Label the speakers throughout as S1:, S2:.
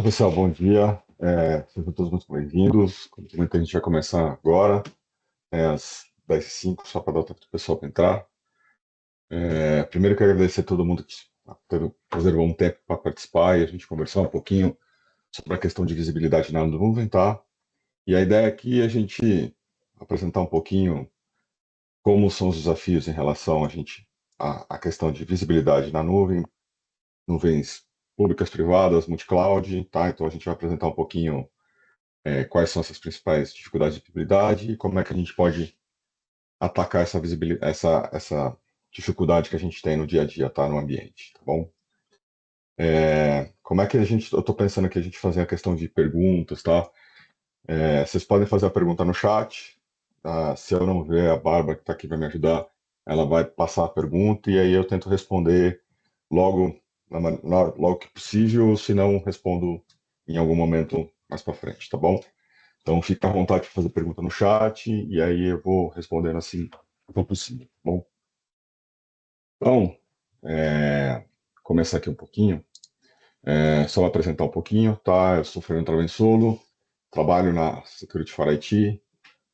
S1: Pessoal, bom dia. Sejam todos muito bem-vindos. Como comentei, a gente vai começar agora, às 10h05, só para dar o tempo do pessoal para entrar. Primeiro, quero agradecer a todo mundo que reservou um tempo para participar e a gente conversar um pouquinho sobre a questão de visibilidade na nuvem, tá? E a ideia aqui é a gente apresentar um pouquinho como são os desafios em relação à questão de visibilidade na nuvem, nuvens públicas, privadas, multi-cloud, tá? Então a gente vai apresentar um pouquinho quais são essas principais dificuldades de visibilidade e como é que a gente pode atacar essa visibilidade, essa dificuldade que a gente tem no dia a dia, tá, no ambiente, tá bom? Como é que eu estou pensando que a gente fazer a questão de perguntas, tá? Vocês podem fazer a pergunta no chat, tá? Se eu não ver a Bárbara que está aqui vai me ajudar, ela vai passar a pergunta e aí eu tento responder logo, logo que possível, ou se não, respondo em algum momento mais para frente, tá bom? Então, fica à vontade de fazer pergunta no chat e aí eu vou respondendo assim que for possível, tá bom? Então, começar aqui um pouquinho. Só vou apresentar um pouquinho, tá? Eu sou Fernando Travensolo, trabalho na Security for IT,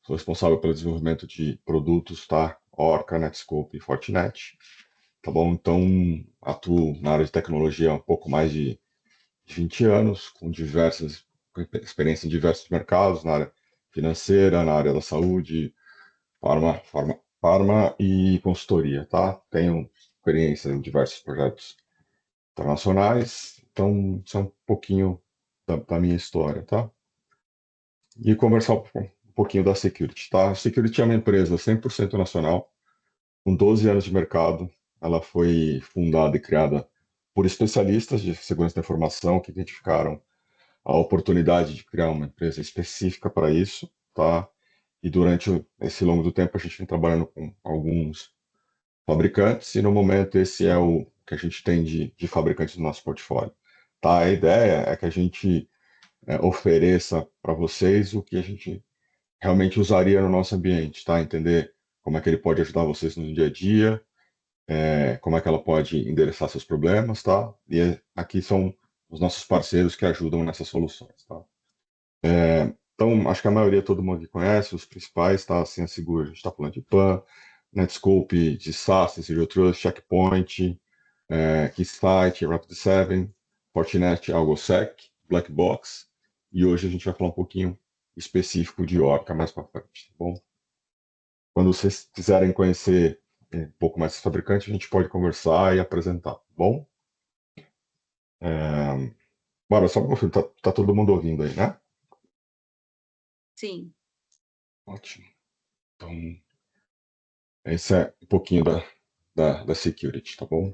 S1: sou responsável pelo desenvolvimento de produtos, tá? Orca, Netscope e Fortinet, tá bom? Então, atuo na área de tecnologia há um pouco mais de 20 anos, com experiência em diversos mercados, na área financeira, na área da saúde, farma e consultoria, tá? Tenho experiência em diversos projetos internacionais, então isso é um pouquinho da minha história, tá? E conversar um pouquinho da Security, tá? A Security é uma empresa 100% nacional, com 12 anos de mercado. Ela foi fundada e criada por especialistas de segurança da informação que identificaram a oportunidade de criar uma empresa específica para isso, tá? E durante esse longo do tempo a gente vem trabalhando com alguns fabricantes e no momento esse é o que a gente tem de fabricantes do nosso portfólio, tá? A ideia é que a gente ofereça para vocês o que a gente realmente usaria no nosso ambiente, tá? Entender como é que ele pode ajudar vocês no dia a dia, como é que ela pode endereçar seus problemas, tá? E aqui são os nossos parceiros que ajudam nessas soluções, tá? Então, acho que a maioria, todo mundo que conhece, os principais, tá? Assim, a Seguro, a gente está falando de PAN, Netscope, de SaaS, Zero Trust, Checkpoint, Keysight, Rapid7, Fortinet, AlgoSec, Black Box, e hoje a gente vai falar um pouquinho específico de Orca mais para frente, tá bom? Quando vocês quiserem conhecer um pouco mais esse fabricante, a gente pode conversar e apresentar, tá bom? Bora, só para confirmar, tá todo mundo ouvindo aí, né?
S2: Sim.
S1: Ótimo. Então, esse é um pouquinho da security, tá bom?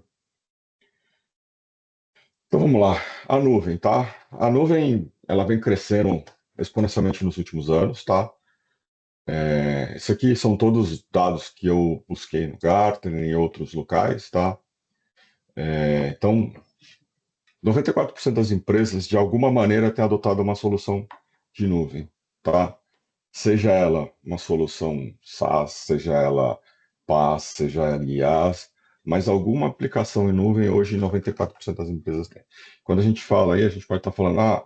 S1: Então vamos lá. A nuvem, tá? A nuvem, ela vem crescendo exponencialmente nos últimos anos, tá? Isso aqui são todos dados que eu busquei no Gartner e em outros locais, tá? Então, 94% das empresas, de alguma maneira, têm adotado uma solução de nuvem, tá? Seja ela uma solução SaaS, seja ela PaaS, seja ela IaaS, mas alguma aplicação em nuvem hoje 94% das empresas têm. Quando a gente fala aí, a gente pode estar falando,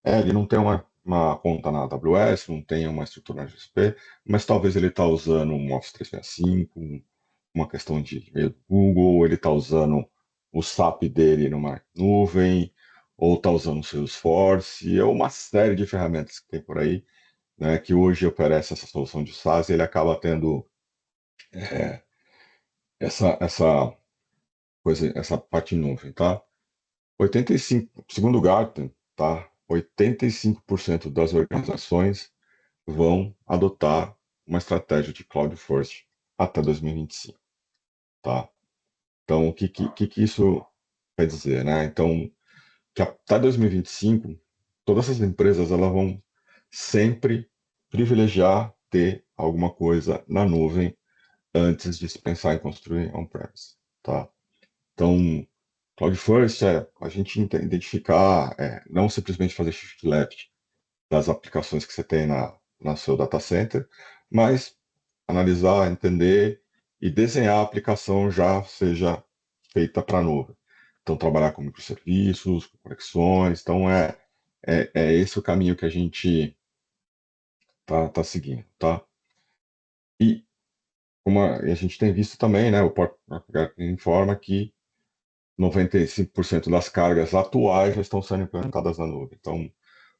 S1: ele não tem uma conta na AWS, não tem uma estrutura na GCP, mas talvez ele está usando um Office 365, uma questão de e-mail do Google, ele está usando o SAP dele numa nuvem, ou está usando o Salesforce, ou uma série de ferramentas que tem por aí, né, que hoje oferece essa solução de SaaS, e ele acaba tendo essa coisa, essa parte em nuvem, tá? 85, segundo o Gartner, tá? 85% das organizações vão adotar uma estratégia de cloud first até 2025, tá? Então, o que isso quer dizer, né? Então, que até 2025, todas essas empresas elas vão sempre privilegiar ter alguma coisa na nuvem antes de se pensar em construir on-premise, tá? Então, Cloud First é a gente identificar, não simplesmente fazer shift left das aplicações que você tem na seu data center, mas analisar, entender e desenhar a aplicação já seja feita para a nuvem. Então, trabalhar com microserviços, com conexões. Então, é esse o caminho que a gente tá seguindo, tá? E e a gente tem visto também, né, o Gartner informa que 95% das cargas atuais já estão sendo implementadas na nuvem. Então,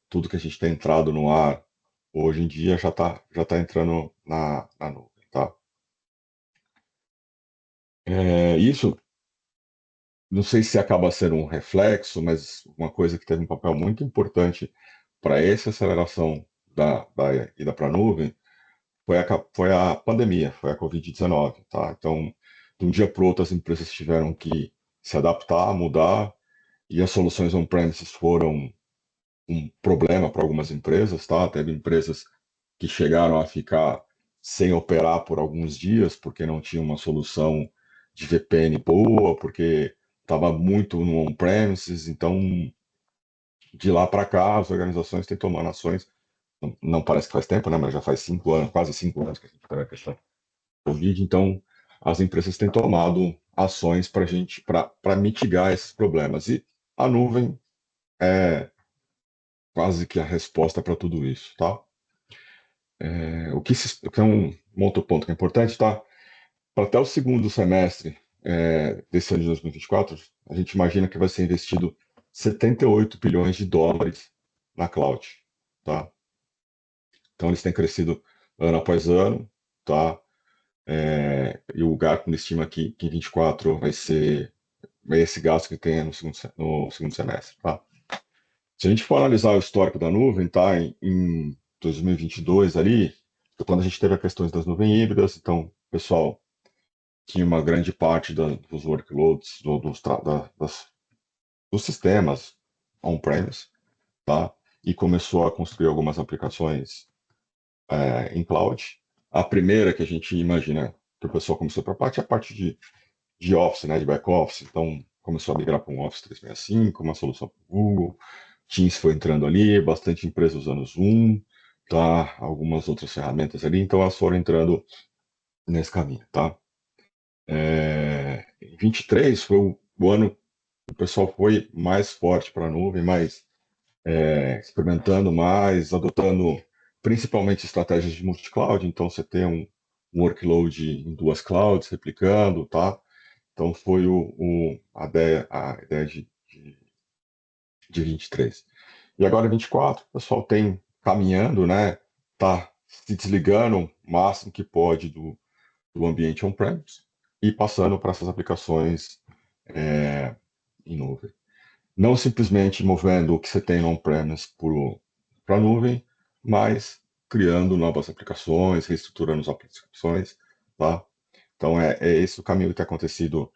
S1: tudo que a gente tem entrado no ar hoje em dia já tá entrando na nuvem, tá? Isso, não sei se acaba sendo um reflexo, mas uma coisa que teve um papel muito importante para essa aceleração da ida para a nuvem foi a pandemia, foi a Covid-19, tá? Então, de um dia para o outro, as empresas tiveram que se adaptar, mudar, e as soluções on-premises foram um problema para algumas empresas, tá? Teve empresas que chegaram a ficar sem operar por alguns dias, porque não tinha uma solução de VPN boa, porque estava muito no on-premises, então de lá para cá as organizações têm tomado ações, não parece que faz tempo, né, mas já faz 5 anos, quase 5 anos que a gente está na questão do Covid, então as empresas têm tomado ações para mitigar esses problemas. E a nuvem é quase que a resposta para tudo isso, tá? O que é um outro ponto que é importante, tá? Para até o segundo semestre desse ano de 2024, a gente imagina que vai ser investido 78 bilhões de dólares na cloud, tá? Então eles têm crescido ano após ano, tá? E o Gartner estima que em 24 vai ser esse gasto que tem no segundo semestre, tá? Se a gente for analisar o histórico da nuvem, tá? Em 2022 ali, foi quando a gente teve as questões das nuvens híbridas, então o pessoal tinha uma grande parte dos workloads, dos sistemas on-premise, tá? E começou a construir algumas aplicações em cloud. A primeira que a gente imagina que o pessoal começou para parte é a parte de Office, né, de back-office. Então, começou a migrar para um Office 365, uma solução para o Google. Teams foi entrando ali, bastante empresa usando Zoom, tá? Algumas outras ferramentas ali. Então, elas foram entrando nesse caminho, tá? 23 foi o ano que o pessoal foi mais forte para a nuvem, mais experimentando mais, adotando principalmente estratégias de multi-cloud. Então, você tem um workload em duas clouds, replicando, tá? Então, foi a ideia de 23. E agora, 24, o pessoal tem caminhando, né? Tá se desligando o máximo que pode do ambiente on-premise e passando para essas aplicações em nuvem. Não simplesmente movendo o que você tem no on-premise para a nuvem, mas criando novas aplicações, reestruturando as aplicações, tá? Então, é esse o caminho que tem acontecido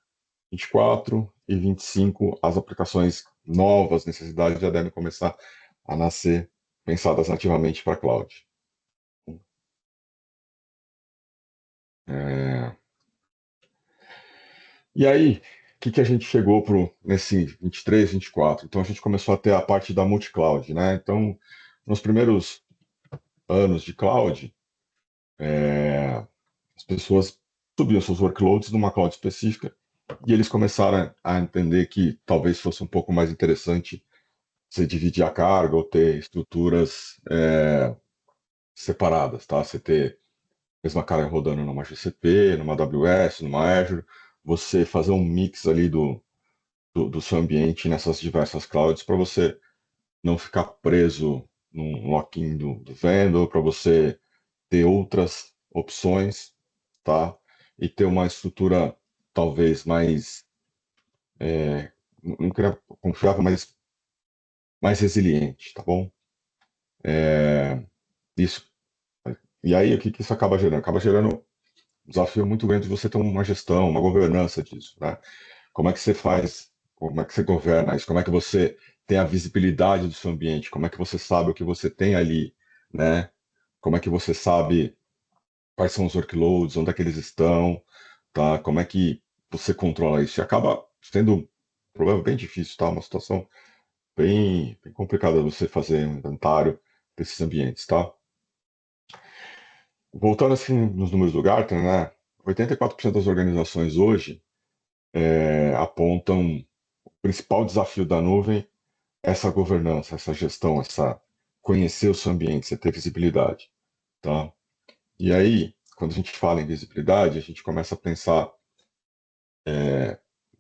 S1: 24 e 25, as aplicações novas, necessidades já devem começar a nascer, pensadas nativamente para cloud. É, E aí, o que a gente chegou nesse 23, 24? Então, a gente começou a ter a parte da multi-cloud, né? Então, nos primeiros anos de cloud, as pessoas subiam seus workloads numa cloud específica e eles começaram a entender que talvez fosse um pouco mais interessante você dividir a carga ou ter estruturas separadas, tá? Você ter a mesma carga rodando numa GCP, numa AWS, numa Azure, você fazer um mix ali do seu ambiente nessas diversas clouds para você não ficar preso num lock-in do vendor, para você ter outras opções, tá? E ter uma estrutura talvez mais, não queria confiável, mas mais resiliente, tá bom? Isso. E aí, o que isso acaba gerando? Acaba gerando um desafio muito grande de você ter uma gestão, uma governança disso, né? Como é que você faz? Como é que você governa isso? Como é que você tem a visibilidade do seu ambiente? Como é que você sabe o que você tem ali, né? Como é que você sabe quais são os workloads, onde é que eles estão, tá? Como é que você controla isso? E acaba sendo um problema bem difícil, tá? Uma situação bem complicada você fazer um inventário desses ambientes, tá? Voltando assim nos números do Gartner, né? 84% das organizações hoje apontam o principal desafio da nuvem essa governança, essa gestão, essa conhecer o seu ambiente, você ter visibilidade, tá? E aí, quando a gente fala em visibilidade, a gente começa a pensar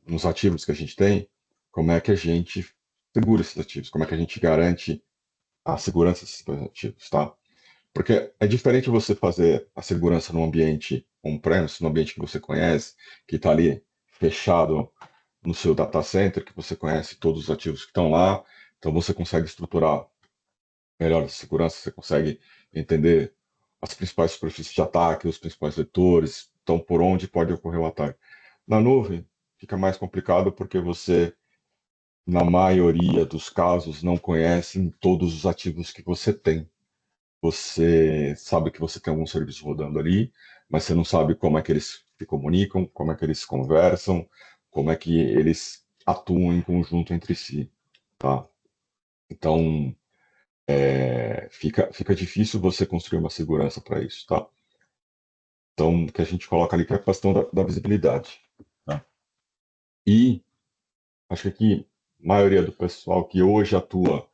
S1: nos ativos que a gente tem, como é que a gente segura esses ativos, como é que a gente garante a segurança desses ativos, tá? Porque é diferente você fazer a segurança num ambiente on-premise, num ambiente que você conhece, que está ali fechado no seu data center, que você conhece todos os ativos que estão lá, então você consegue estruturar melhor a segurança, você consegue entender as principais superfícies de ataque, os principais vetores, então por onde pode ocorrer o ataque. Na nuvem, fica mais complicado porque você, na maioria dos casos, não conhece todos os ativos que você tem. Você sabe que você tem algum serviço rodando ali, mas você não sabe como é que eles se comunicam, como é que eles conversam, como é que eles atuam em conjunto entre si, tá? Então, fica difícil você construir uma segurança para isso, tá? Então, o que a gente coloca ali que é a questão da visibilidade, tá? E acho que aqui, a maioria do pessoal que hoje atua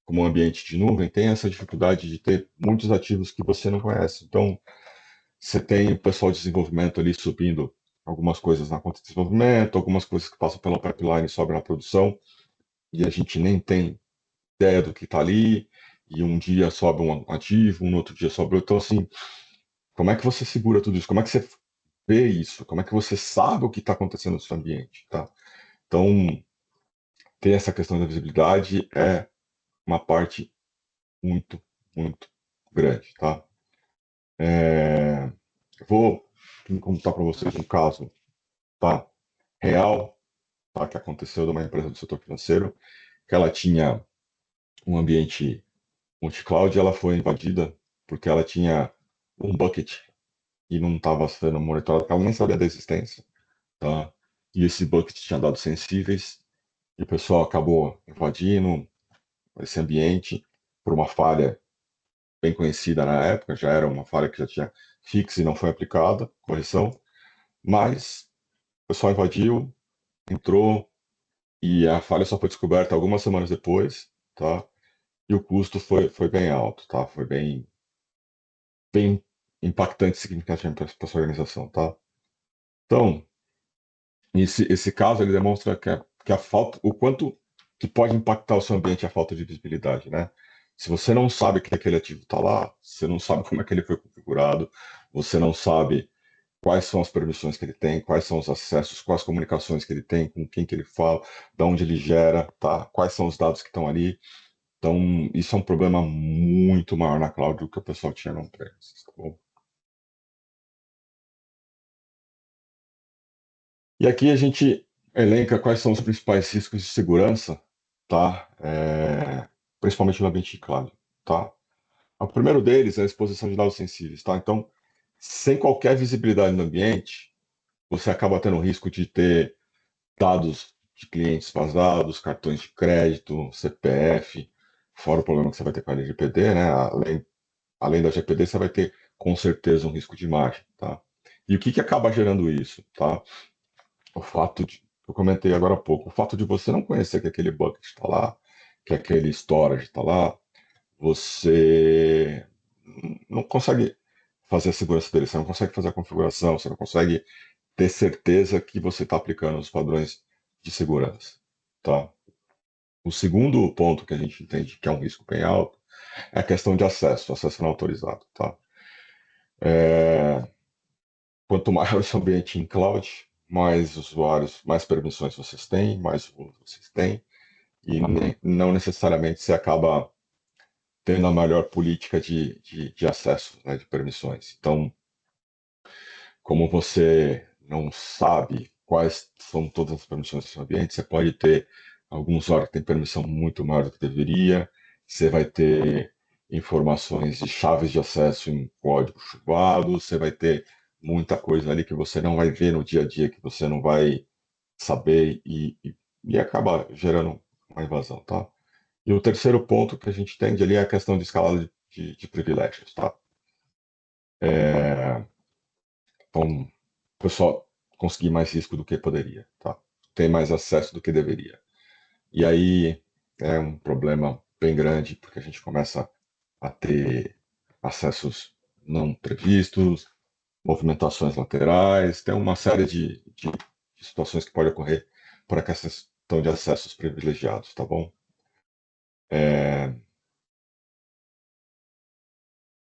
S1: como ambiente de nuvem tem essa dificuldade de ter muitos ativos que você não conhece. Então, você tem o pessoal de desenvolvimento ali subindo algumas coisas na conta de desenvolvimento, algumas coisas que passam pela pipeline e sobem na produção, e a gente nem tem ideia do que está ali, e um dia sobe um ativo, um outro dia sobe outro. Então, assim, como é que você segura tudo isso? Como é que você vê isso? Como é que você sabe o que está acontecendo no seu ambiente, tá? Então, ter essa questão da visibilidade é uma parte muito, muito grande, tá? É, vou contar para vocês um caso, tá? Real, tá? Que aconteceu de uma empresa do setor financeiro, que ela tinha um ambiente multi-cloud e ela foi invadida porque ela tinha um bucket e não estava sendo monitorado, porque ela nem sabia da existência, tá? E esse bucket tinha dados sensíveis e o pessoal acabou invadindo esse ambiente por uma falha bem conhecida na época, já era uma falha que já tinha fixa e não foi aplicada, correção, mas o pessoal invadiu, entrou e a falha só foi descoberta algumas semanas depois, tá? E o custo foi bem alto, tá? Foi bem impactante e significativo para sua organização, tá? Então, esse caso ele demonstra que a falta, o quanto que pode impactar o seu ambiente a falta de visibilidade, né? Se você não sabe que aquele ativo está lá, você não sabe como é que ele foi configurado, você não sabe quais são as permissões que ele tem, quais são os acessos, quais comunicações que ele tem, com quem que ele fala, de onde ele gera, tá? Quais são os dados que estão ali. Então, isso é um problema muito maior na cloud do que o pessoal tinha no on-premise, tá bom? E aqui a gente elenca quais são os principais riscos de segurança, tá? Principalmente no ambiente de cloud, tá? O primeiro deles é a exposição de dados sensíveis, tá? Então, sem qualquer visibilidade no ambiente, você acaba tendo o risco de ter dados de clientes vazados, cartões de crédito, CPF, fora o problema que você vai ter com a LGPD, né? Além da GPD, você vai ter com certeza um risco de imagem, tá? E o que que acaba gerando isso, tá? O fato de, eu comentei agora há pouco, o fato de você não conhecer que aquele bucket está lá, que aquele storage está lá, você não consegue fazer a segurança dele, você não consegue fazer a configuração, você não consegue ter certeza que você está aplicando os padrões de segurança, tá? O segundo ponto que a gente entende que é um risco bem alto é a questão de acesso não autorizado, tá? É, quanto maior o seu ambiente em cloud, mais usuários, mais permissões vocês têm, mais voos vocês têm, e não necessariamente você acaba tendo a melhor política de acesso, né, de permissões. Então, como você não sabe quais são todas as permissões do seu ambiente, você pode ter algum usuário que tem permissão muito maior do que deveria, você vai ter informações de chaves de acesso em código chumbado, você vai ter muita coisa ali que você não vai ver no dia a dia, que você não vai saber e acaba gerando uma invasão, tá? E o terceiro ponto que a gente tem ali é a questão de escalada de privilégios, tá? É, então, o pessoal conseguir mais risco do que poderia, tá? Tem mais acesso do que deveria. E aí, é um problema bem grande, porque a gente começa a ter acessos não previstos, movimentações laterais, tem uma série de situações que pode ocorrer por a questão de acessos privilegiados, tá bom? É,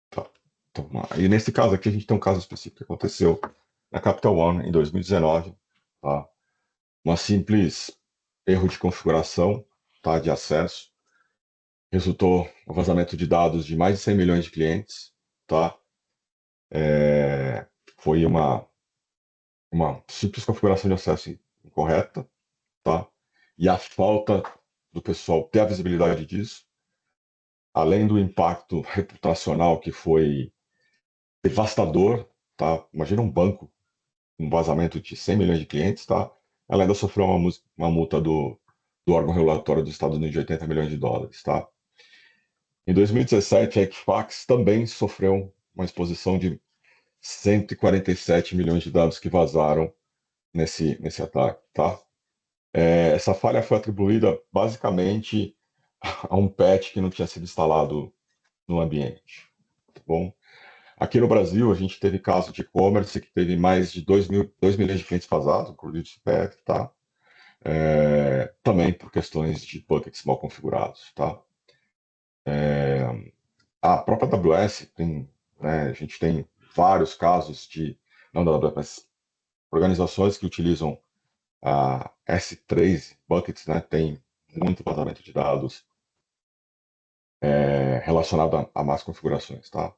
S1: tá, então, vamos lá. E nesse caso aqui, a gente tem um caso específico que aconteceu na Capital One em 2019, tá? Uma simples erro de configuração, tá, de acesso, resultou no vazamento de dados de mais de 100 milhões de clientes, tá? É, foi uma simples configuração de acesso incorreta, tá? E a falta do pessoal ter a visibilidade disso, além do impacto reputacional que foi devastador, tá? Imagina um banco, um vazamento de 100 milhões de clientes, tá? Ela ainda sofreu uma multa do órgão regulatório dos Estados Unidos de 80 milhões de dólares, tá? Em 2017, a Equifax também sofreu uma exposição de 147 milhões de dados que vazaram nesse ataque, tá? Essa falha foi atribuída basicamente a um patch que não tinha sido instalado no ambiente, tá bom? Aqui no Brasil, a gente teve caso de e-commerce que teve mais de 2 milhões de clientes vazados, inclusive esse patch, tá? Também por questões de buckets mal configurados, tá? A própria AWS tem, né, a gente tem vários casos não da AWS, mas organizações que utilizam a S3 buckets, né, tem muito vazamento de dados relacionado a más configurações, tá?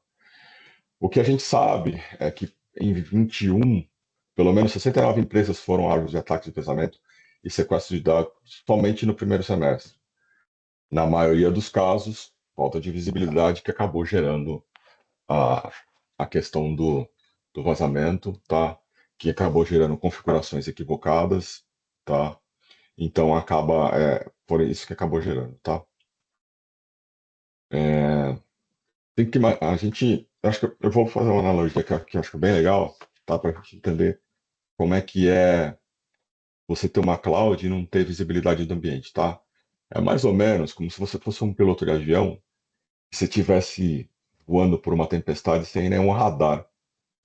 S1: O que a gente sabe é que em 21, pelo menos 69 empresas foram alvos de ataques de vazamento e sequestro de dados somente no primeiro semestre. Na maioria dos casos, falta de visibilidade que acabou gerando a, a questão do vazamento, tá? Que acabou gerando configurações equivocadas, tá? Então por isso que acabou gerando, tá? É, a gente, acho que eu vou fazer uma analogia que eu acho que é bem legal, tá? Para a gente entender como é que é você ter uma cloud e não ter visibilidade do ambiente, tá? É mais ou menos como se você fosse um piloto de avião e você estivesse voando por uma tempestade sem nenhum radar,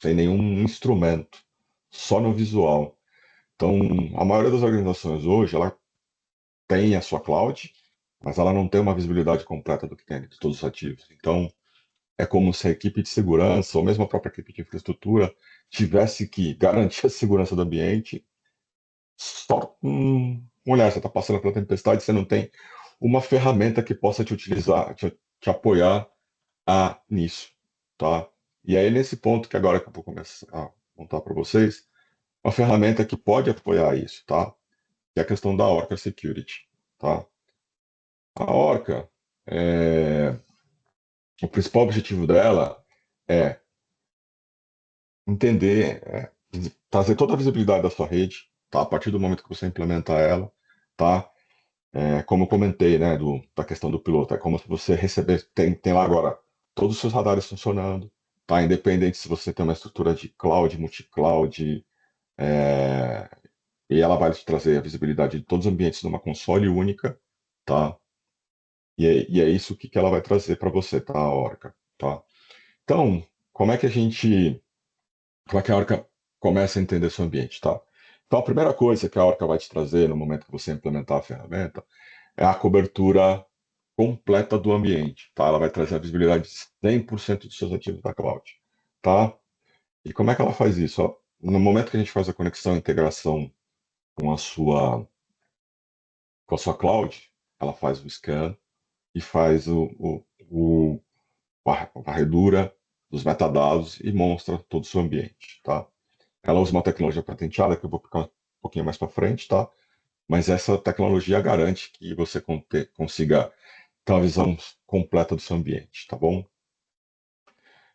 S1: sem nenhum instrumento, só no visual. Então, a maioria das organizações hoje, ela tem a sua cloud, mas ela não tem uma visibilidade completa do que tem de todos os ativos. Então, é como se a equipe de segurança, ou mesmo a própria equipe de infraestrutura, tivesse que garantir a segurança do ambiente só com um olhar. Você está passando pela tempestade, você não tem uma ferramenta que possa te utilizar, te apoiar nisso, tá? E aí, nesse ponto que agora que eu vou começar a contar para vocês, uma ferramenta que pode apoiar isso, tá? Que é a questão da Orca Security, tá? A Orca, o principal objetivo dela é entender, trazer toda a visibilidade da sua rede, tá? A partir do momento que você implementar ela, tá? Como eu comentei, né, da questão do piloto, é como se você tem lá agora todos os seus radares funcionando, tá? Independente se você tem uma estrutura de cloud, multi-cloud, é, e ela vai te trazer a visibilidade de todos os ambientes numa console única, tá? E é isso que ela vai trazer para você, tá, a Orca, tá? Então, como é que a Orca começa a entender seu ambiente, tá? Então, a primeira coisa que a Orca vai te trazer no momento que você implementar a ferramenta é a cobertura completa do ambiente, tá? Ela vai trazer a visibilidade de 100% dos seus ativos da cloud, tá? E como é que ela faz isso? Ó, no momento que a gente faz a conexão e integração com a sua cloud, ela faz o scan e faz a varredura dos metadados e mostra todo o seu ambiente, tá? Ela usa uma tecnologia patenteada que eu vou ficar um pouquinho mais para frente, tá? Mas essa tecnologia garante que você consiga ter uma visão completa do seu ambiente, tá bom?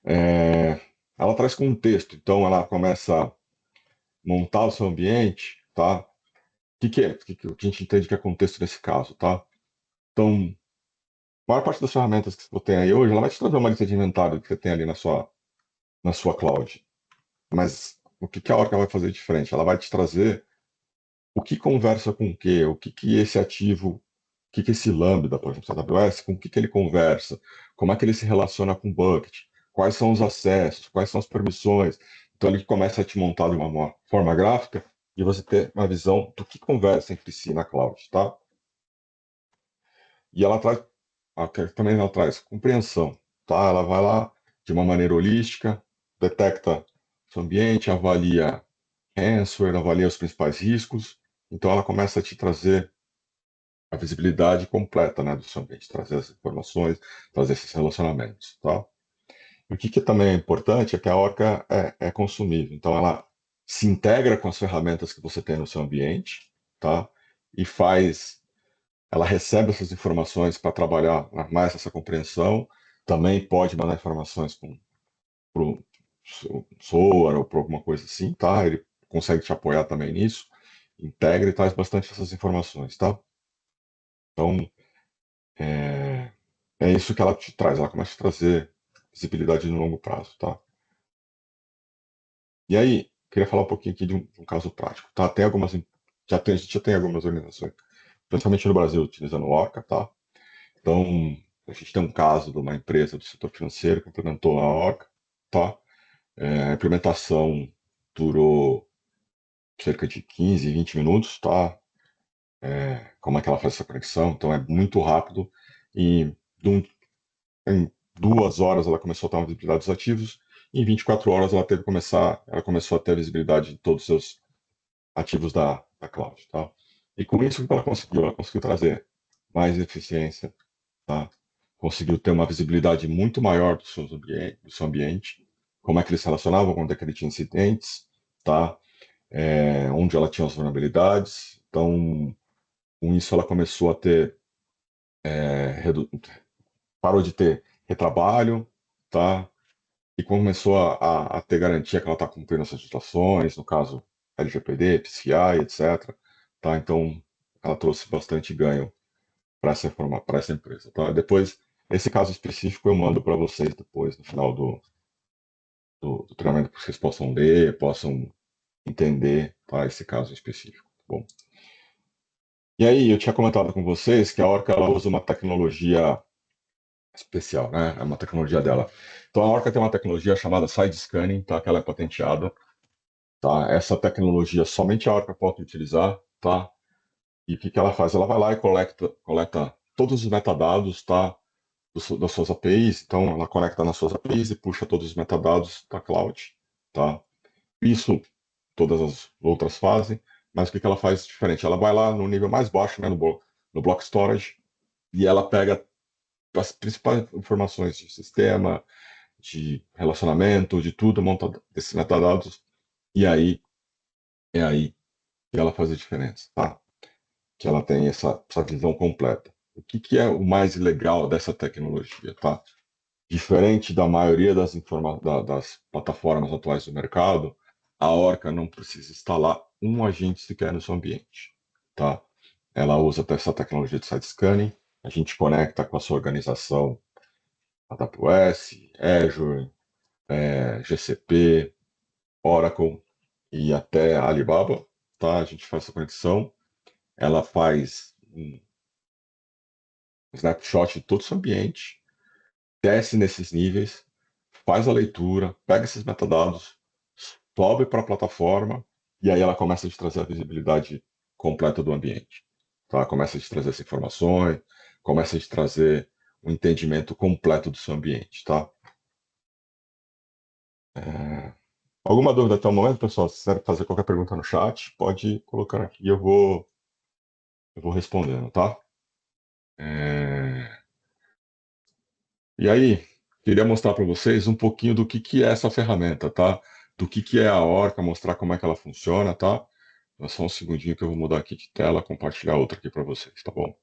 S1: É, ela traz contexto, então ela começa a montar o seu ambiente, tá? O que a gente entende que é contexto nesse caso, tá? Então, a maior parte das ferramentas que você tem aí hoje, ela vai te trazer uma lista de inventário que você tem ali na sua cloud. Mas o que a Orca vai fazer diferente? Ela vai te trazer o que conversa com o que esse ativo que é esse Lambda, por exemplo, da AWS, com o que ele conversa, como é que ele se relaciona com o bucket, quais são os acessos, quais são as permissões. Então ele começa a te montar de uma forma gráfica e você ter uma visão do que conversa entre si na cloud, tá? E ela traz, também ela traz compreensão, tá? Ela vai lá de uma maneira holística, detecta o seu ambiente, avalia ransomware, avalia os principais riscos, então ela começa a te trazer a visibilidade completa, né, do seu ambiente, trazer as informações, trazer esses relacionamentos, tá? E o que também é importante é que a Orca é consumível, então ela se integra com as ferramentas que você tem no seu ambiente, tá? E ela recebe essas informações para trabalhar mais essa compreensão, também pode mandar informações para o SOAR ou para alguma coisa assim, tá? Ele consegue te apoiar também nisso, integra e traz bastante essas informações, tá? Então, é, é isso que ela te traz, ela começa a trazer visibilidade no longo prazo, tá? E aí, queria falar um pouquinho aqui de um caso prático, tá? Tem algumas, a gente já tem algumas organizações, principalmente no Brasil, utilizando o Orca, tá? Então, a gente tem um caso de uma empresa do setor financeiro que implementou a Orca, tá? A implementação durou cerca de 15, 20 minutos, tá? Como é que ela faz essa conexão? Então, é muito rápido e de um em 2 horas ela começou a ter uma visibilidade dos ativos, e em 24 horas ela começou a ter a visibilidade de todos os seus ativos da cloud. Tá? E com isso, o que ela conseguiu? Ela conseguiu trazer mais eficiência, tá? Conseguiu ter uma visibilidade muito maior do seu ambiente, como é que eles se relacionavam, quando é que ele tinha incidentes, tá? Onde ela tinha as vulnerabilidades. Então, com isso, ela começou a ter parou de ter retrabalho, tá? E começou a ter garantia que ela está cumprindo as legislações, no caso LGPD, PCI, etc. Tá? Então, ela trouxe bastante ganho para essa empresa. Tá? Depois, esse caso específico eu mando para vocês depois, no final do treinamento, para que vocês possam ler, possam entender, tá? Esse caso específico. Tá bom? E aí, eu tinha comentado com vocês que a Orca ela usa uma tecnologia especial, né? É uma tecnologia dela. Então, a Orca tem uma tecnologia chamada side scanning, tá? Que ela é patenteada. Tá? Essa tecnologia somente a Orca pode utilizar, tá? E o que ela faz? Ela vai lá e coleta todos os metadados, tá? Das suas APIs, então ela conecta nas suas APIs e puxa todos os metadados da cloud, tá? Isso todas as outras fazem, mas o que ela faz diferente? Ela vai lá no nível mais baixo, né, no block storage, e ela pega as principais informações de sistema, de relacionamento, de tudo, monta esses metadados, e aí é aí que ela faz a diferença, tá? Que ela tem essa visão completa. O que é o mais legal dessa tecnologia, tá? Diferente da maioria das plataformas atuais do mercado, a Orca não precisa instalar um agente sequer no seu ambiente, tá? Ela usa essa tecnologia de side scanning, a gente conecta com a sua organização AWS, Azure, GCP, Oracle e até Alibaba, tá? A gente faz essa conexão, ela faz um snapshot de todo o seu ambiente, desce nesses níveis, faz a leitura, pega esses metadados, sobe para a plataforma e aí ela começa a te trazer a visibilidade completa do ambiente. Tá? Começa a te trazer essas informações, começa a te trazer um entendimento completo do seu ambiente. Tá? É, alguma dúvida até o momento, pessoal? Se quiser fazer qualquer pergunta no chat, pode colocar aqui e eu vou respondendo, tá? É, E aí, queria mostrar para vocês um pouquinho do que é essa ferramenta, tá? Do que é a Orca, mostrar como é que ela funciona, tá? É só um segundinho que eu vou mudar aqui de tela, compartilhar outra aqui para vocês, tá bom?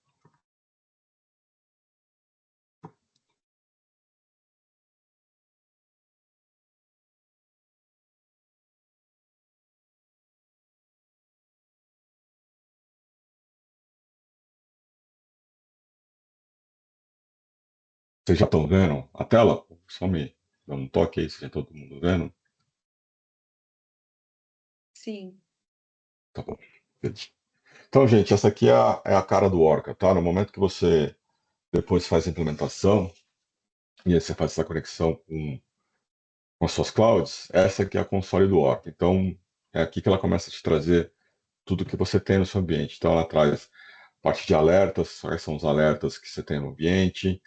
S1: Vocês já estão vendo a tela? Só me dá um toque aí, se já tá todo mundo vendo.
S2: Sim.
S1: Tá bom. Beleza. Então, gente, essa aqui é a cara do Orca, tá? No momento que você depois faz a implementação e aí você faz essa conexão com as suas clouds, essa aqui é a console do Orca. Então, é aqui que ela começa a te trazer tudo que você tem no seu ambiente. Então, ela traz parte de alertas, quais são os alertas que você tem no ambiente,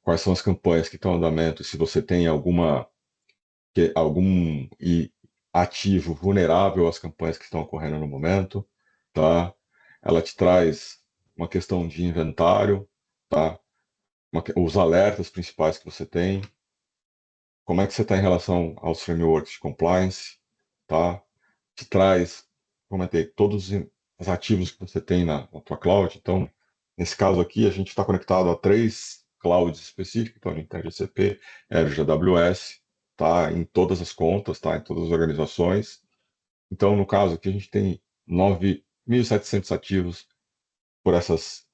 S1: quais são as campanhas que estão em andamento, se você tem algum ativo vulnerável às campanhas que estão ocorrendo no momento, tá? Ela te traz uma questão de inventário, tá? Os alertas principais que você tem, como é que você está em relação aos frameworks de compliance, tá? Te traz, comentei, todos os ativos que você tem na tua cloud. Então, nesse caso aqui, a gente está conectado a 3 clouds específicas, então a gente tem GCP, Azure, AWS, tá? Em todas as contas, tá? Em todas as organizações. Então, no caso aqui, a gente tem 9.700 ativos por essas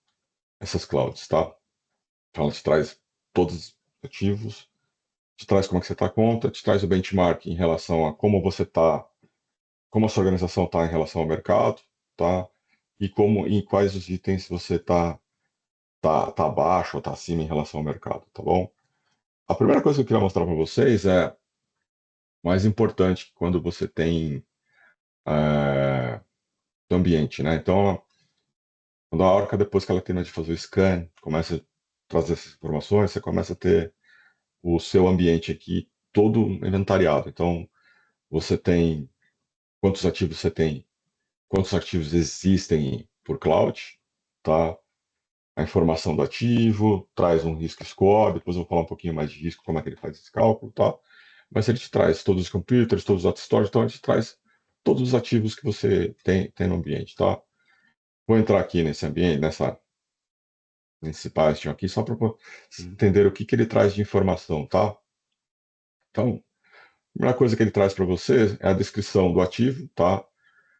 S1: clouds, tá? Então, ela te traz todos os ativos, te traz como é que você está a conta, te traz o benchmark em relação a como você está, como a sua organização está em relação ao mercado, tá? E como, em quais os itens você tá abaixo ou está acima em relação ao mercado, tá bom? A primeira coisa que eu queria mostrar para vocês é mais importante quando você tem o ambiente, né? Então, quando a Orca, depois que ela termina de fazer o scan, começa a trazer essas informações, você começa a ter o seu ambiente aqui todo inventariado. Então, você tem quantos ativos você tem, quantos ativos existem por cloud, tá? A informação do ativo, traz um risco score, depois eu vou falar um pouquinho mais de risco, como é que ele faz esse cálculo, tá? Mas ele te traz todos os computers, todos os data storage, então ele te traz todos os ativos que você tem no ambiente, tá? Vou entrar aqui nesse ambiente, nesse Bastion aqui, só para vocês entenderem o que ele traz de informação, tá? Então, a primeira coisa que ele traz para vocês é a descrição do ativo, tá?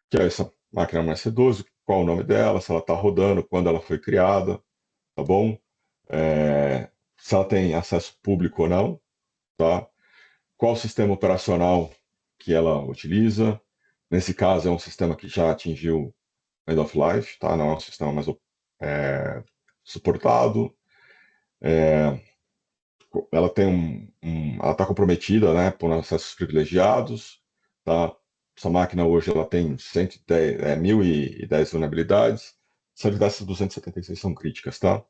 S1: Que é essa máquina MS12, qual o nome dela, se ela está rodando, quando ela foi criada, tá bom? Se ela tem acesso público ou não, tá? Qual o sistema operacional que ela utiliza. Nesse caso, é um sistema que já atingiu end of life, tá? Não é um sistema mais suportado. Ela tem ela está comprometida, né, por acessos privilegiados, tá? Essa máquina hoje ela tem 1.010 vulnerabilidades, sendo dessas 276 são críticas, tá?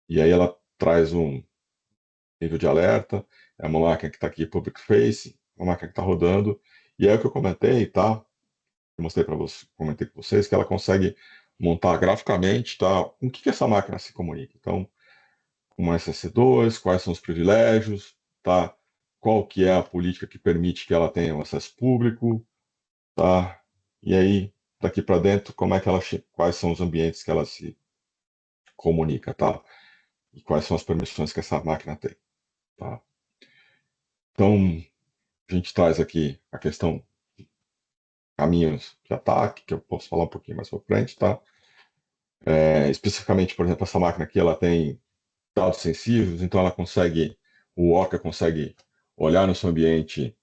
S1: E aí ela traz um nível de alerta, é uma máquina que está aqui public face, uma máquina que está rodando, e é o que eu comentei, tá? Eu mostrei para vocês, comentei com vocês que ela consegue montar graficamente, tá? Com o que essa máquina se comunica. Então, com o SSD2, quais são os privilégios, tá? Qual que é a política que permite que ela tenha um acesso público, tá? E aí, daqui para dentro, como é que quais são os ambientes que ela se comunica, tá? E quais são as permissões que essa máquina tem, tá? Então, a gente traz aqui a questão de caminhos de ataque, que eu posso falar um pouquinho mais para frente, tá? Especificamente, por exemplo, essa máquina aqui, ela tem dados sensíveis, então o Orca consegue olhar no seu ambiente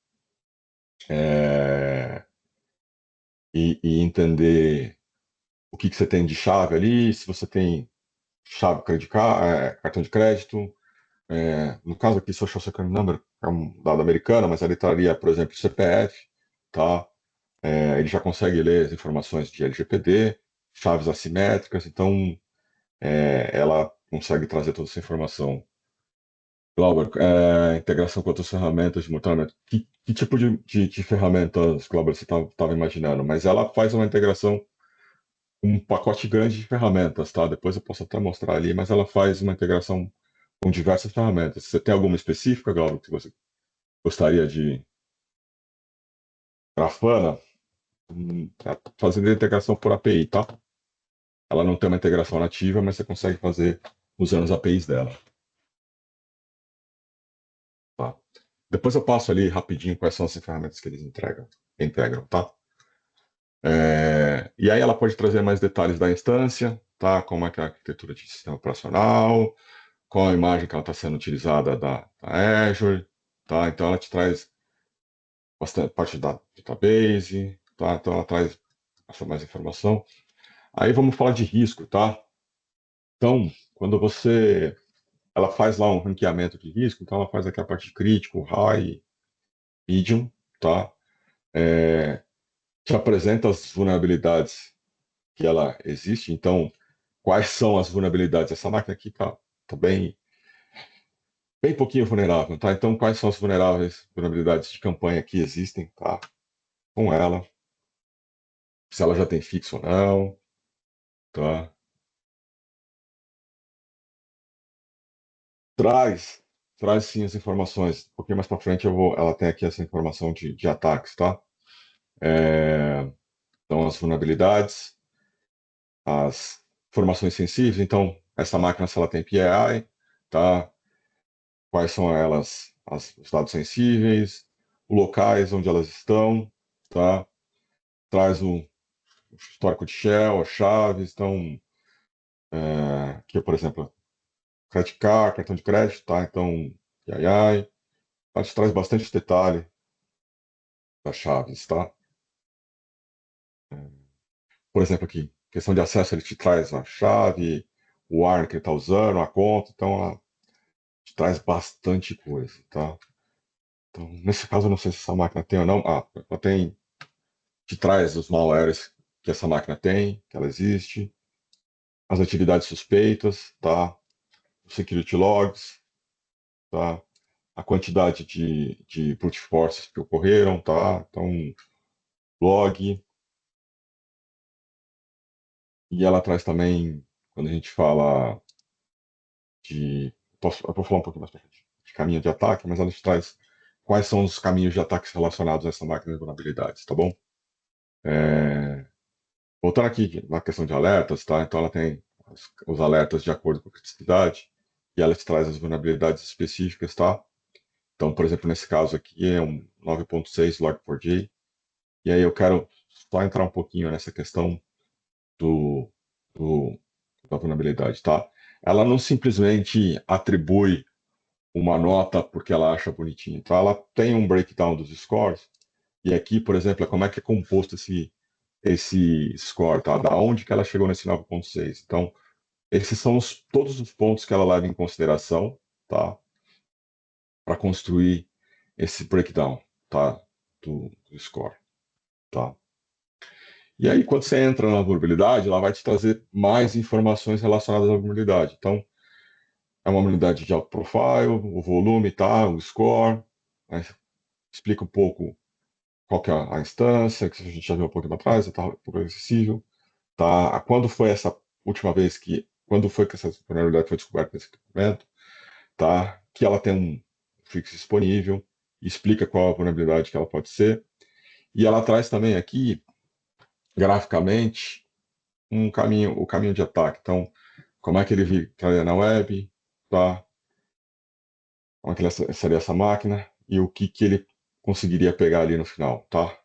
S1: é, e entender o que você tem de chave ali, se você tem chave cartão de crédito. No caso aqui, Social Security Number é um dado americano, mas ele traria, por exemplo, CPF, tá? Ele já consegue ler as informações de LGPD, chaves assimétricas, então ela consegue trazer toda essa informação. Glauber, integração com outras ferramentas de monitoramento. Que tipo de ferramentas, Glauber, você estava imaginando? Mas ela faz uma integração, um pacote grande de ferramentas, tá? Depois eu posso até mostrar ali, mas ela faz uma integração com diversas ferramentas. Você tem alguma específica, Glauber, que você gostaria de Grafana? Fazendo a integração por API, tá? Ela não tem uma integração nativa, mas você consegue fazer usando as APIs dela. Tá? Depois eu passo ali rapidinho quais são as ferramentas que eles integram, tá? E aí ela pode trazer mais detalhes da instância, tá? Como é que é a arquitetura de sistema operacional, qual a imagem que ela está sendo utilizada da Azure, tá? Então ela te traz bastante parte da database, tá? Então ela traz mais informação. Aí vamos falar de risco, tá? Então, quando ela faz lá um ranqueamento de risco, então ela faz aqui a parte crítico, high, medium, tá? É, te apresenta as vulnerabilidades que ela existe. Então, quais são as vulnerabilidades? Essa máquina aqui tá bem pouquinho vulnerável, tá? Então, quais são as vulnerabilidades de campanha que existem, tá? Com ela, se ela já tem fixo ou não, tá? Traz, traz sim as informações. Um pouquinho mais para frente ela tem aqui essa informação de ataques, tá? Então, as vulnerabilidades, as informações sensíveis. Então, essa máquina, se ela tem PII, tá? Quais são elas, os dados sensíveis, os locais onde elas estão, tá? Traz o histórico de shell, as chaves. Então, aqui, por exemplo, credit card, cartão de crédito, tá? Então, PII. Ela te traz bastante detalhe das chaves, tá? Por exemplo, aqui, questão de acesso, ele te traz a chave, o ARN que ele está usando, a conta, então ela te traz bastante coisa, tá? Então, nesse caso, eu não sei se essa máquina tem ou não. Ela tem, te traz os malwares que essa máquina tem, que ela existe, as atividades suspeitas, tá? Os security logs, tá? A quantidade de brute forces que ocorreram, tá? Então, log. E ela traz também, quando a gente fala eu vou falar um pouquinho mais pra frente, de caminho de ataque, mas ela te traz quais são os caminhos de ataques relacionados a essa máquina de vulnerabilidades, tá bom? É, voltando aqui na questão de alertas, tá? Então ela tem os alertas de acordo com a criticidade e ela te traz as vulnerabilidades específicas, tá? Então, por exemplo, nesse caso aqui é um 9.6 Log4j, e aí eu quero só entrar um pouquinho nessa questão do, do da vulnerabilidade, tá? Ela não simplesmente atribui uma nota porque ela acha bonitinho. Então, ela tem um breakdown dos scores, e aqui, por exemplo, é como é que é composto esse score, tá? Da onde que ela chegou nesse 9.6. Então, esses são todos os pontos que ela leva em consideração, tá? Para construir esse breakdown, tá? Do score, tá? E aí, quando você entra na vulnerabilidade, ela vai te trazer mais informações relacionadas à vulnerabilidade. Então, é uma vulnerabilidade de alto profile, o volume, tá? O score, né? Explica um pouco qual que é a instância, que a gente já viu um pouquinho atrás, está um pouco acessível, tá? Quando foi essa última vez quando foi que essa vulnerabilidade foi descoberta nesse equipamento, tá? Que ela tem um fix disponível, explica qual a vulnerabilidade que ela pode ser, e ela traz também aqui, graficamente, o caminho de ataque. Então, como é que ele ficaria na web, tá? Como é que ele seria essa máquina e o que ele conseguiria pegar ali no final, tá?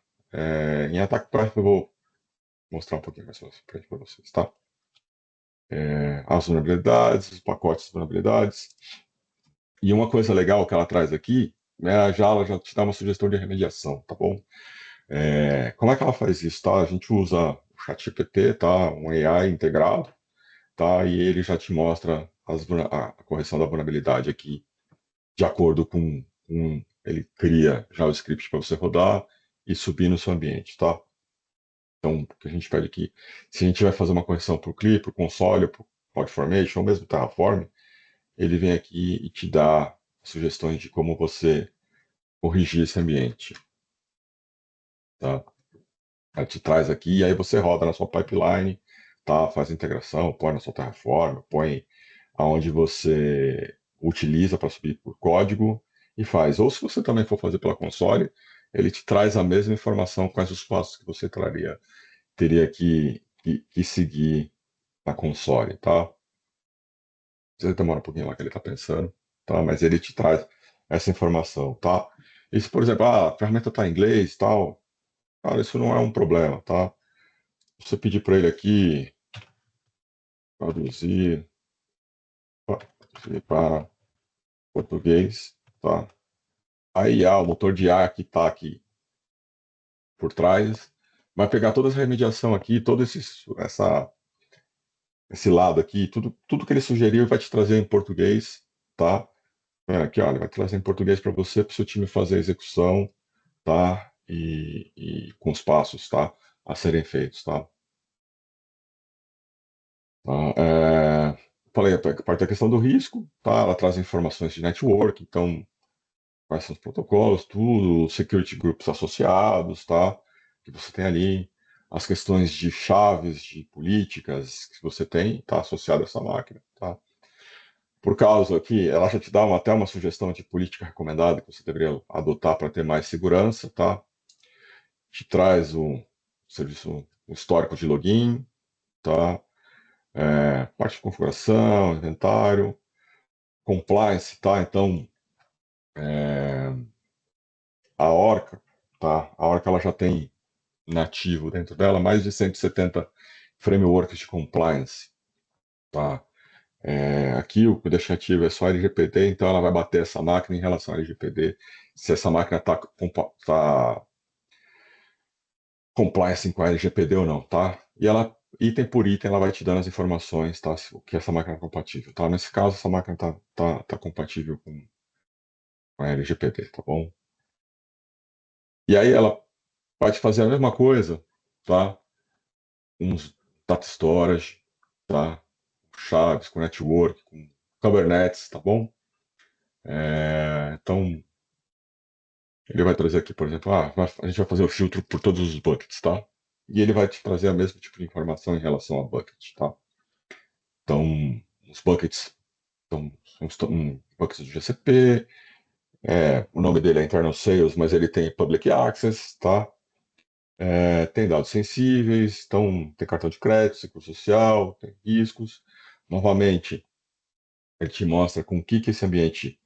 S1: Em ataque prático eu vou mostrar um pouquinho mais para vocês, tá? As vulnerabilidades, os pacotes de vulnerabilidades. E uma coisa legal que ela traz aqui, né, ela já te dá uma sugestão de remediação, tá bom? Como é que ela faz isso, tá? A gente usa o ChatGPT, tá? Um AI integrado, tá? E ele já te mostra a correção da vulnerabilidade aqui, de acordo com ele cria JavaScript para você rodar e subir no seu ambiente, tá? Então, o que a gente pede aqui, se a gente vai fazer uma correção para o CLI, para o console, para o CloudFormation, ou mesmo Terraform, ele vem aqui e te dá sugestões de como você corrigir esse ambiente, tá? Ela te traz aqui e aí você roda na sua pipeline, tá? Faz a integração, põe na sua Terraform, põe aonde você utiliza para subir por código e faz. Ou se você também for fazer pela console, ele te traz a mesma informação, quais os passos que você teria que seguir na console, tá? Você demora um pouquinho lá que ele está pensando, tá? Mas ele te traz essa informação, tá? E se, por exemplo, a ferramenta está em inglês, tal, cara, isso não é um problema, tá? Você pedir para ele aqui traduzir para português, tá? A IA, o motor de IA que está aqui por trás, vai pegar toda essa remediação aqui, toda essa esse lado aqui, tudo que ele sugeriu vai te trazer em português, tá? Aqui, olha, vai trazer em português para você, para o seu time fazer a execução, tá? E com os passos, tá? A serem feitos, tá? Tá? Falei a parte da questão do risco, tá? Ela traz informações de network, então quais são os protocolos, tudo, security groups associados, tá? Que você tem ali, as questões de chaves, de políticas que você tem, tá? Associado a essa máquina, tá? Por causa aqui, ela já te dá até uma sugestão de política recomendada que você deveria adotar para ter mais segurança, tá? Te traz o serviço, o histórico de login, tá? Parte de configuração, inventário, compliance, tá? Então, é, a Orca, tá? A Orca ela já tem nativo dentro dela mais de 170 frameworks de compliance, tá? Aqui o que deixa ativo é só LGPD, então ela vai bater essa máquina em relação a LGPD, se essa máquina está tá compliance com a LGPD ou não, tá? E ela, item por item, ela vai te dando as informações, tá? O que essa máquina é compatível, tá? Nesse caso, essa máquina tá compatível com a LGPD, tá bom? E aí ela pode fazer a mesma coisa, tá? Uns data storage, tá? Chaves, com network, com Kubernets, tá bom? Então, ele vai trazer aqui, por exemplo, a gente vai fazer o filtro por todos os buckets, tá? E ele vai te trazer o mesmo tipo de informação em relação a bucket, tá? Então, os buckets são buckets do GCP, o nome dele é Internal Sales, mas ele tem Public Access, tá? Tem dados sensíveis, então tem cartão de crédito, seguro social, tem riscos. Novamente, ele te mostra com o que esse ambiente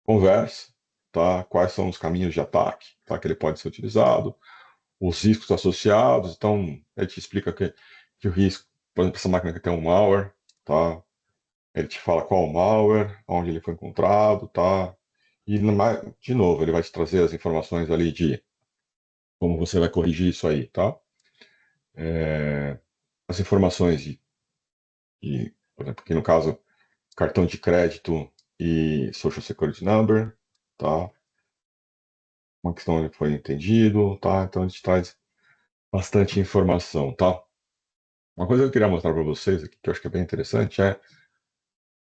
S1: conversa, tá? Quais são os caminhos de ataque, tá? Que ele pode ser utilizado, os riscos associados. Então, ele te explica que o risco, por exemplo, essa máquina que tem um malware, tá? Ele te fala qual o malware, onde ele foi encontrado, tá? E, de novo, ele vai te trazer as informações ali de como você vai corrigir isso aí, tá? É, as informações por exemplo, aqui no caso, cartão de crédito e Social Security Number, tá? Uma questão que foi entendido, tá? Então a gente traz bastante informação, tá? Uma coisa que eu queria mostrar para vocês aqui, que eu acho que é bem interessante, é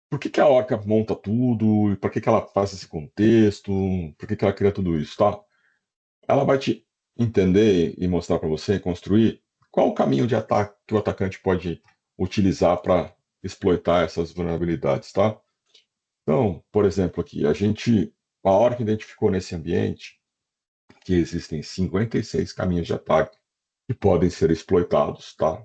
S1: por que a Orca monta tudo, e por que ela faz esse contexto, por que ela cria tudo isso, tá? Ela vai te entender e mostrar para você, construir, qual o caminho de ataque que o atacante pode utilizar para exploitar essas vulnerabilidades, tá? Então, por exemplo, aqui, a Orca identificou nesse ambiente que existem 56 caminhos de ataque que podem ser exploitados, tá?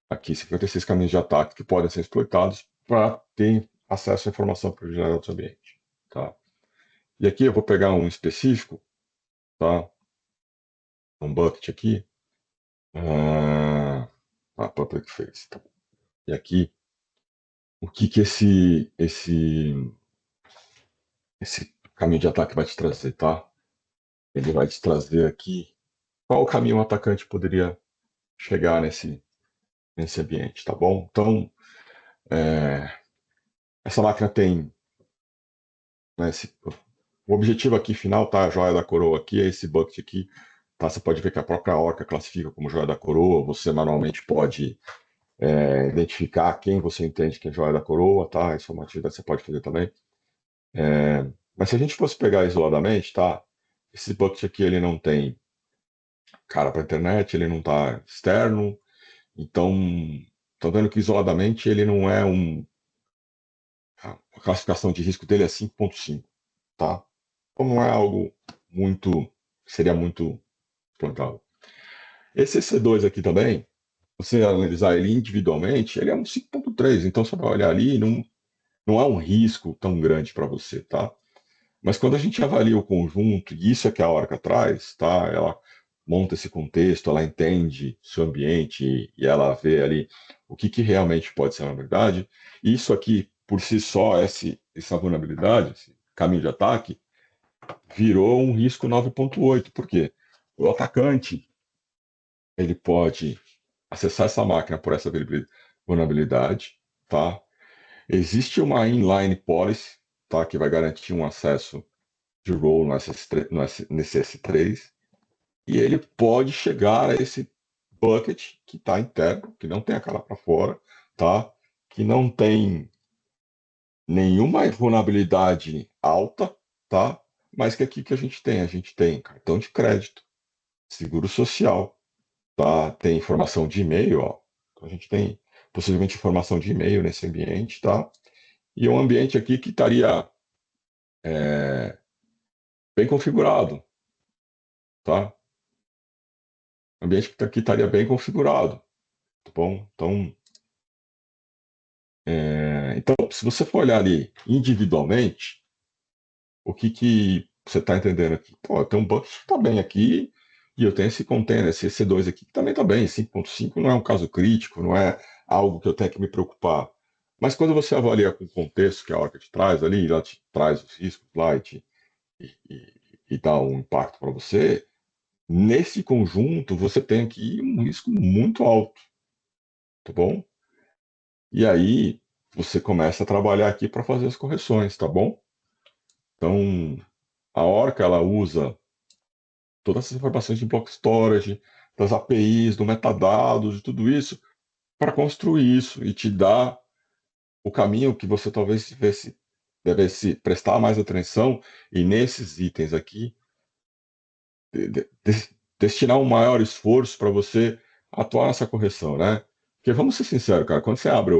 S1: Aqui, 56 caminhos de ataque que podem ser exploitados para ter acesso à informação privilegiada do ambiente, tá? E aqui eu vou pegar um específico, tá? Um bucket aqui, public face, tá? E aqui, o que esse caminho de ataque vai te trazer, tá? Ele vai te trazer aqui qual caminho o atacante poderia chegar nesse ambiente, tá bom? Então, é, essa máquina tem, né, o objetivo aqui final, tá? A joia da coroa aqui é esse bucket aqui, tá? Você pode ver que a própria Orca classifica como joia da coroa, você manualmente pode identificar quem você entende que é joia da coroa, tá? Isso é uma atividade que você pode fazer também. Mas se a gente fosse pegar isoladamente, tá? Esse bucket aqui, ele não tem cara para internet, ele não está externo, então, estou vendo que isoladamente ele não é a classificação de risco dele é 5.5, tá? Então não é algo muito, seria muito plantável. Esse EC2 aqui também, você analisar ele individualmente, ele é um 5.3, então você vai olhar ali, não é um risco tão grande para você, tá? Mas quando a gente avalia o conjunto, e isso é que a Orca traz, tá? Ela monta esse contexto, ela entende o seu ambiente e ela vê ali o que realmente pode ser uma verdade. Isso aqui, por si só, essa vulnerabilidade, esse caminho de ataque, virou um risco 9.8. Por quê? O atacante ele pode acessar essa máquina por essa vulnerabilidade, tá? Existe uma inline policy, tá? Que vai garantir um acesso de role no SS3, nesse S3, e ele pode chegar a esse bucket que está interno, que não tem a cara para fora, tá? Que não tem nenhuma vulnerabilidade alta, tá? Mas que aqui que a gente tem cartão de crédito, seguro social, tá? Tem informação de e-mail, ó. Então a gente tem possivelmente informação de e-mail nesse ambiente, tá? E um ambiente aqui que estaria bem configurado, tá? Ambiente que aqui estaria bem configurado, tá bom? Então, se você for olhar ali individualmente, o que você está entendendo aqui? Pô, tem um bucket que está bem aqui, e eu tenho esse container, esse EC2 aqui, que também está bem. 5.5 não é um caso crítico, não é algo que eu tenho que me preocupar. Mas quando você avalia com o contexto que a Orca te traz ali, ela te traz os riscos lá e dá um impacto para você, nesse conjunto você tem aqui um risco muito alto, tá bom? E aí você começa a trabalhar aqui para fazer as correções, tá bom? Então, a Orca ela usa todas essas informações de block storage, das APIs, do metadados, de tudo isso, para construir isso e te dar o caminho que você talvez devesse prestar mais atenção e nesses itens aqui, destinar um maior esforço para você atuar nessa correção, né? Porque vamos ser sinceros, cara, quando você abre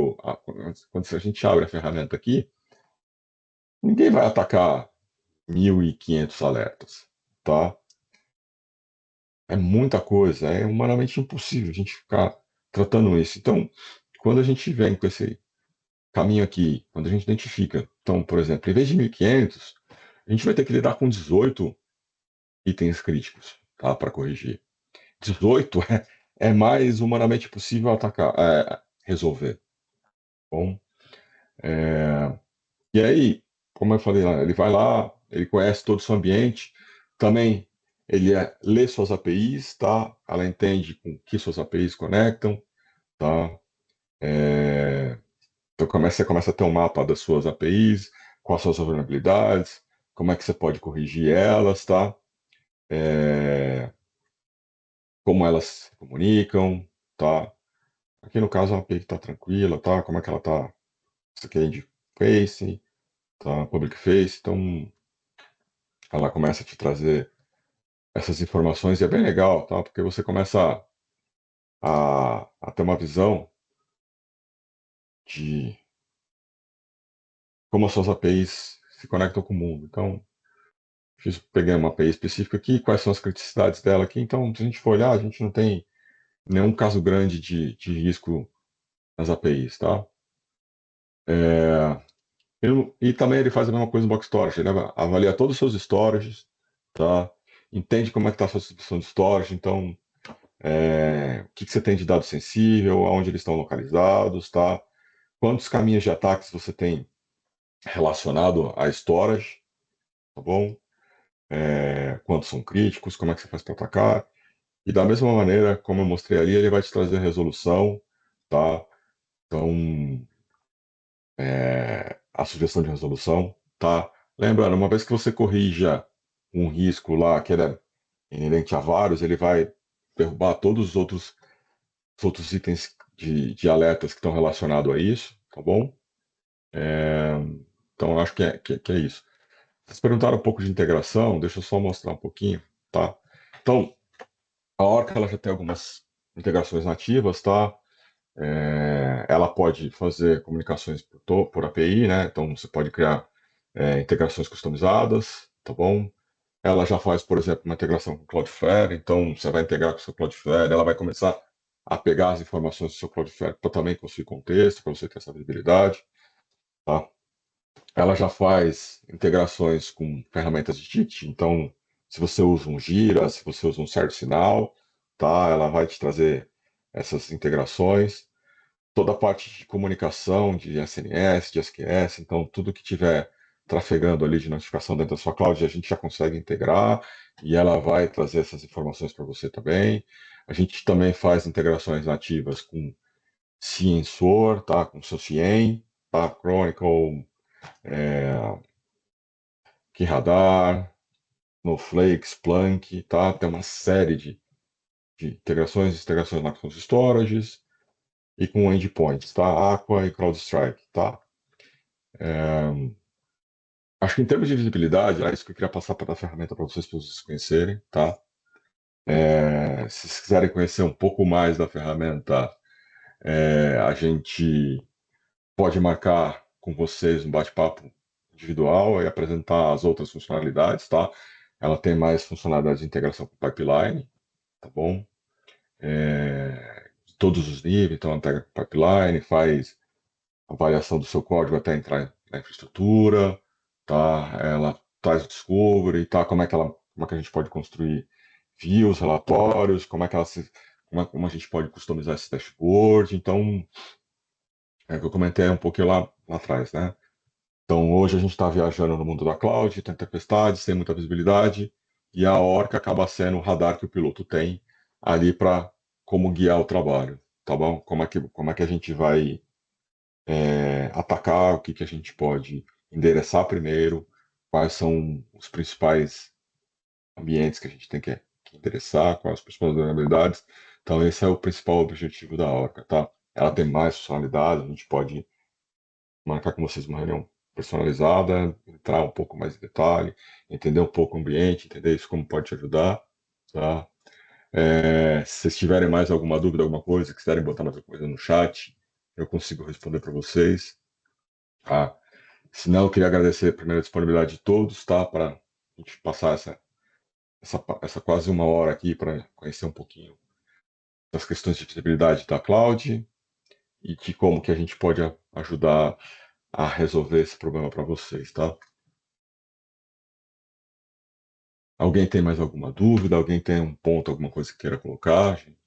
S1: quando a gente abre a ferramenta aqui, ninguém vai atacar 1.500 alertas, tá? É muita coisa, é humanamente impossível a gente ficar tratando isso. Então, quando a gente vem com esse caminho aqui, quando a gente identifica, então, por exemplo, em vez de 1.500, a gente vai ter que lidar com 18 itens críticos, tá, para corrigir. 18 é mais humanamente possível atacar, resolver. Bom, e aí, como eu falei lá, ele vai lá, ele conhece todo o seu ambiente, também ele lê suas APIs, tá? Ela entende com que suas APIs conectam, tá? Então você começa a ter um mapa das suas APIs, quais são as suas vulnerabilidades, como é que você pode corrigir elas, tá? É, como elas se comunicam, tá? Aqui no caso a API está tranquila, tá? Como é que ela tá? Isso aqui é de face, tá? Public face, então ela começa a te trazer essas informações e é bem legal, tá? Porque você começa a ter uma visão de como as suas APIs se conectam com o mundo. Então, peguei uma API específica aqui, quais são as criticidades dela aqui. Então, se a gente for olhar, a gente não tem nenhum caso grande de risco nas APIs, tá? E também ele faz a mesma coisa no Box Storage, ele avalia todos os seus storages, tá? Entende como é que está a sua distribuição de storage, então, o que você tem de dado sensível, aonde eles estão localizados, tá? Quantos caminhos de ataques você tem relacionado a storage, tá bom? Quantos são críticos, como é que você faz para atacar. E da mesma maneira, como eu mostrei ali, ele vai te trazer resolução, tá? Então, a sugestão de resolução, tá? Lembrando, uma vez que você corrija um risco lá que era inerente a vários, ele vai derrubar todos os outros itens de alertas que estão relacionados a isso, tá bom? Então, eu acho que é isso. Vocês perguntaram um pouco de integração, deixa eu só mostrar um pouquinho, tá? Então, a Orca ela já tem algumas integrações nativas, tá? Ela pode fazer comunicações por API, né? Então você pode criar integrações customizadas, tá bom? Ela já faz, por exemplo, uma integração com o Cloudflare, então você vai integrar com o seu Cloudflare, ela vai começar a pegar as informações do seu Cloudflare para também construir contexto, para você ter essa visibilidade, tá? Ela já faz integrações com ferramentas de ticket, então se você usa um Gira, se você usa um ServiceNow, tá? Ela vai te trazer essas integrações. Toda a parte de comunicação, de SNS, de SQS, então tudo que tiver trafegando ali de notificação dentro da sua cloud, a gente já consegue integrar e ela vai trazer essas informações para você também. A gente também faz integrações nativas com Ciensor, tá? Com seu Cien, tá? Chronicle, KeyRadar, Snowflake, Splunk, tá? Tem uma série de integrações lá com os storages e com endpoints, tá? Aqua e CrowdStrike, tá? Acho que em termos de visibilidade, é isso que eu queria passar para dar ferramenta para vocês conhecerem, tá? Se vocês quiserem conhecer um pouco mais da ferramenta, a gente pode marcar com vocês um bate-papo individual e apresentar as outras funcionalidades, tá? Ela tem mais funcionalidades de integração com pipeline, tá bom? De todos os níveis, então ela integra com pipeline, faz avaliação do seu código até entrar na infraestrutura, tá? Ela traz o discovery, tá? Como é que a gente pode construir views, relatórios, como a gente pode customizar esse dashboard. Então, é o que eu comentei um pouquinho lá atrás, né? Então, hoje a gente está viajando no mundo da cloud, tem tempestades, tem muita visibilidade, e a Orca acaba sendo o radar que o piloto tem ali para como guiar o trabalho, tá bom? Como é que a gente vai atacar, o que, que a gente pode endereçar primeiro, quais são os principais ambientes que a gente tem que endereçar, quais as principais vulnerabilidades. Então, esse é o principal objetivo da Orca, tá? Ela tem mais funcionalidades, a gente pode marcar com vocês uma reunião personalizada, entrar um pouco mais em detalhe, entender um pouco o ambiente, entender isso como pode te ajudar, tá? Se vocês tiverem mais alguma dúvida, alguma coisa, quiserem botar mais alguma coisa no chat, eu consigo responder para vocês, tá? Se não, eu queria agradecer primeiro a disponibilidade de todos, tá? Para a gente passar essa quase uma hora aqui para conhecer um pouquinho das questões de visibilidade da cloud e de como que a gente pode ajudar a resolver esse problema para vocês, tá? Alguém tem mais alguma dúvida? Alguém tem um ponto, alguma coisa que queira colocar, gente?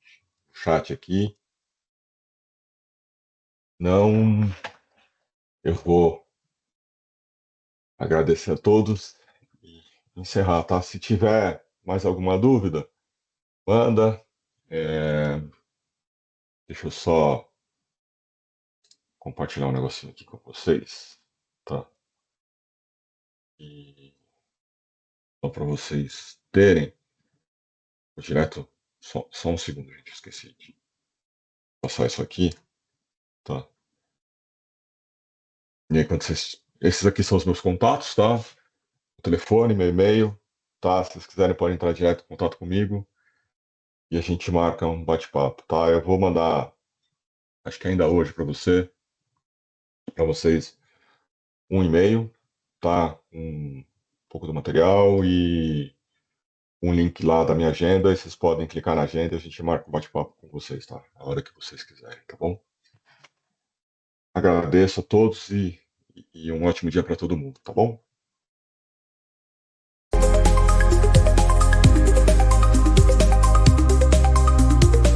S1: Chat aqui. Não, eu vou agradecer a todos e encerrar, tá? Se tiver mais alguma dúvida, manda. É, Deixa eu só compartilhar um negocinho aqui com vocês, tá? E só para vocês terem, vou direto, só um segundo, gente, esqueci de passar isso aqui, tá? E aí, esses aqui são os meus contatos, tá? O telefone, meu e-mail, tá? Se vocês quiserem, podem entrar direto em contato comigo e a gente marca um bate-papo, tá? Eu vou mandar, acho que ainda hoje para vocês, um e-mail, tá? Um pouco do material e um link lá da minha agenda, e vocês podem clicar na agenda e a gente marca um bate-papo com vocês, tá? A hora que vocês quiserem, tá bom? Agradeço a todos e um ótimo dia para todo mundo, tá bom?